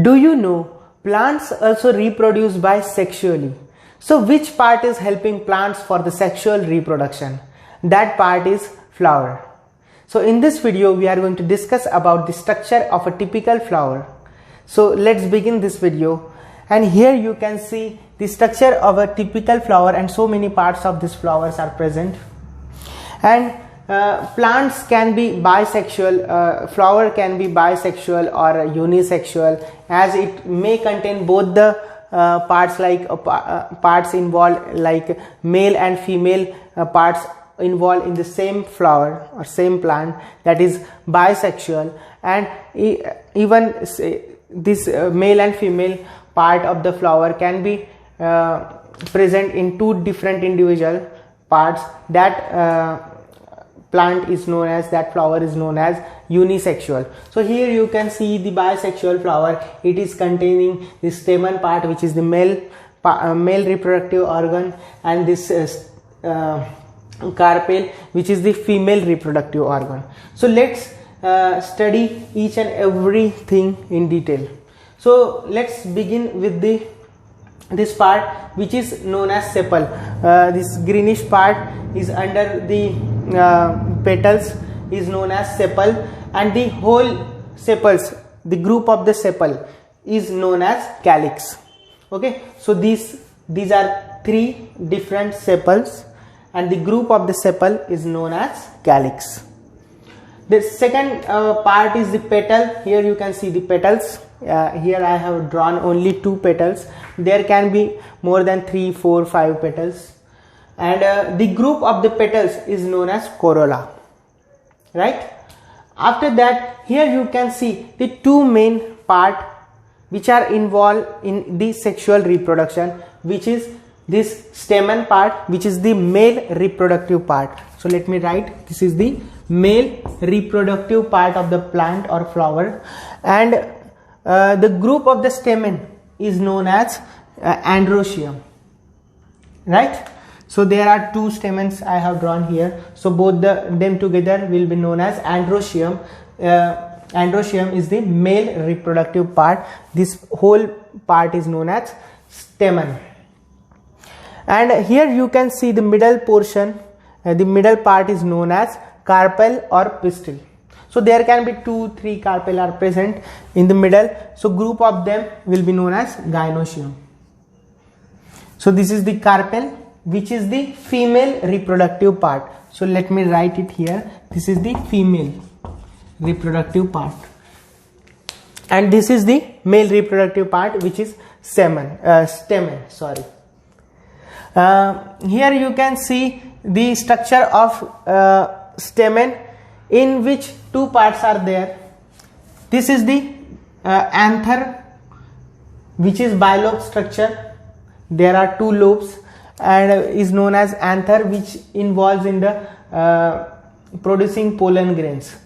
Do you know plants also reproduce bisexually? So which part is helping plants for the sexual reproduction? That part is flower. So in this video we are going to discuss about the structure of a typical flower. So let's begin this video, and here you can see the structure of a typical flower, and so many parts of this flowers are present. And plants can be bisexual, flower can be bisexual or unisexual, as it may contain both the parts, like parts involved, like male and female parts involved in the same flower or same plant, that is bisexual. And even this male and female part of the flower can be present in two different individual parts. That plant is known as, that flower is known as unisexual. So here you can see the bisexual flower. It is containing the stamen part, which is the male reproductive organ, and this carpel, which is the female reproductive organ. So let's study each and everything in detail. So let's begin with this part, which is known as sepal. This greenish part is under the petals, is known as sepal, and the whole sepals, the group of the sepal, is known as calyx. Okay, so these are three different sepals, and the group of the sepal is known as calyx. The second part is the petal. Here you can see the petals. Here I have drawn only 2 petals. There can be more than 3, 4, 5 petals, and the group of the petals is known as corolla, right? After that, here you can see the 2 main part which are involved in the sexual reproduction, which is this stamen part, which is the male reproductive part. So let me write, this is the male reproductive part of the plant or flower, and the group of the stamen is known as androecium, right? So there are 2 stamens I have drawn here, so both them together will be known as androecium. Androecium is the male reproductive part. This whole part is known as stamen. And here you can see the middle portion, the middle part is known as carpel or pistil. So there can be 2, 3 carpel are present in the middle, so group of them will be known as gynoecium. So this is the carpel, which is the female reproductive part. So let me write it here, this is the female reproductive part, and this is the male reproductive part, which is stamen. Here you can see the structure of stamen, in which 2 parts are there. This is the anther, which is bilobe structure. There are 2 lobes, and is known as anther, which involves in the producing pollen grains.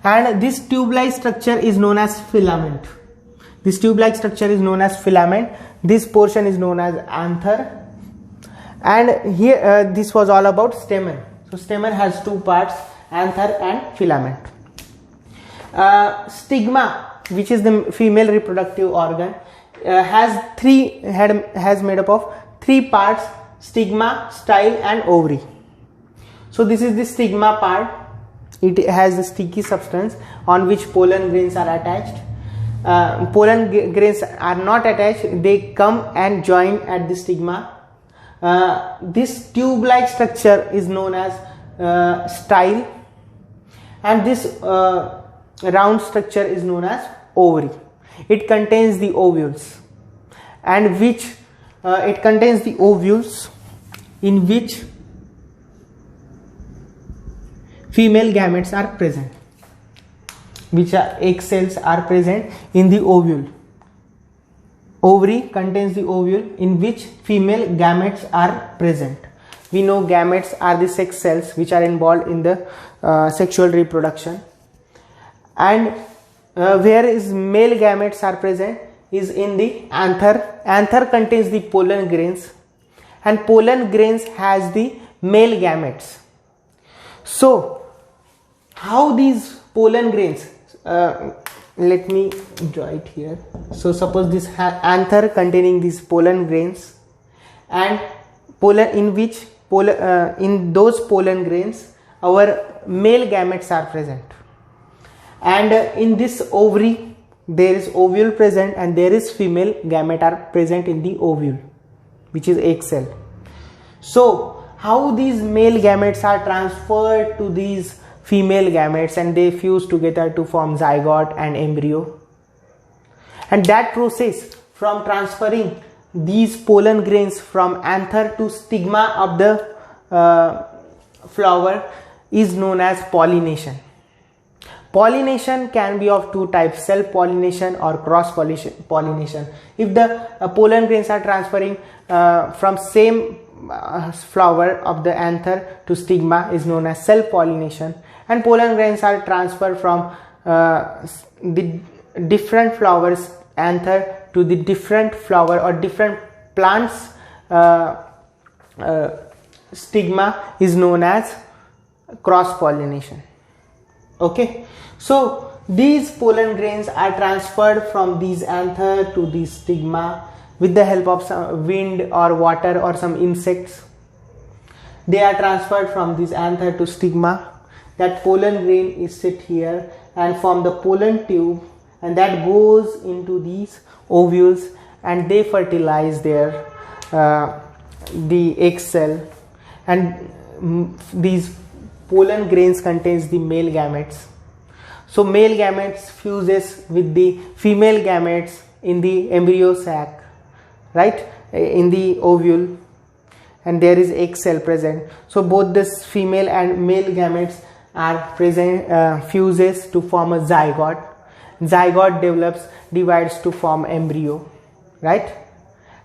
And this tube-like structure is known as filament. This tube-like structure is known as filament. This portion is known as anther. And here this was all about stamen. So stamen has 2 parts, anther and filament. Stigma, which is the female reproductive organ, has made up of 3 parts: stigma, style and ovary. So this is the stigma part. It has a sticky substance on which pollen grains are attached. Pollen grains are not attached, they come and join at the stigma. This tube-like structure is known as style, and this round structure is known as ovary. It contains the ovules, and which it contains the ovules in which female gametes are present, which are egg cells are present in the ovule. Ovary contains the ovule in which female gametes are present. We know gametes are the sex cells which are involved in the sexual reproduction, and where is male gametes are present is in the anther. Anther contains the pollen grains, and pollen grains has the male gametes. So how these pollen grains let me draw it here. So suppose this anther containing these pollen grains, and pollen in those pollen grains our male gametes are present, and in this ovary there is ovule present and there is female gamete are present in the ovule, which is egg cell. So how these male gametes are transferred to these female gametes and they fuse together to form zygote and embryo, and that process from transferring these pollen grains from anther to stigma of the flower is known as pollination. Pollination can be of two types, self pollination or cross pollination. If the pollen grains are transferring from same flower of the anther to stigma is known as self pollination, and pollen grains are transferred from the different flowers anther to the different flower or different plants stigma is known as cross pollination. Okay, so these pollen grains are transferred from these anther to the stigma with the help of some wind or water or some insects. They are transferred from this anther to stigma. That pollen grain is sit here and form the pollen tube, and that goes into these ovules and they fertilize their the egg cell, and these pollen grains contains the male gametes. So male gametes fuses with the female gametes in the embryo sac, right, in the ovule, and there is egg cell present. So both this female and male gametes are present, fuses to form a zygote. Zygote develops, divides to form embryo, right,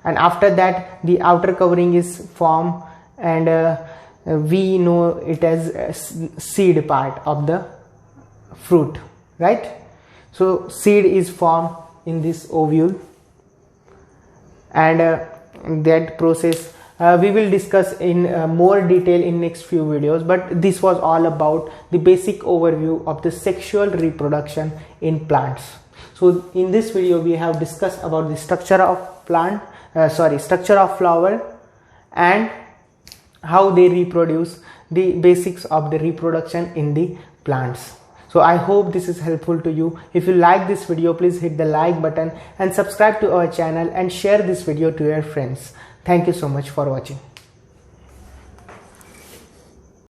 and after that the outer covering is formed, and we know it as seed part of the fruit, right. So seed is formed in this ovule, and that process we will discuss in more detail in next few videos, but this was all about the basic overview of the sexual reproduction in plants. So in this video we have discussed about the structure of plant, structure of flower, and how they reproduce, the basics of the reproduction in the plants. So I hope this is helpful to you. If you like this video, please hit the like button and subscribe to our channel and share this video to your friends. Thank you so much for watching.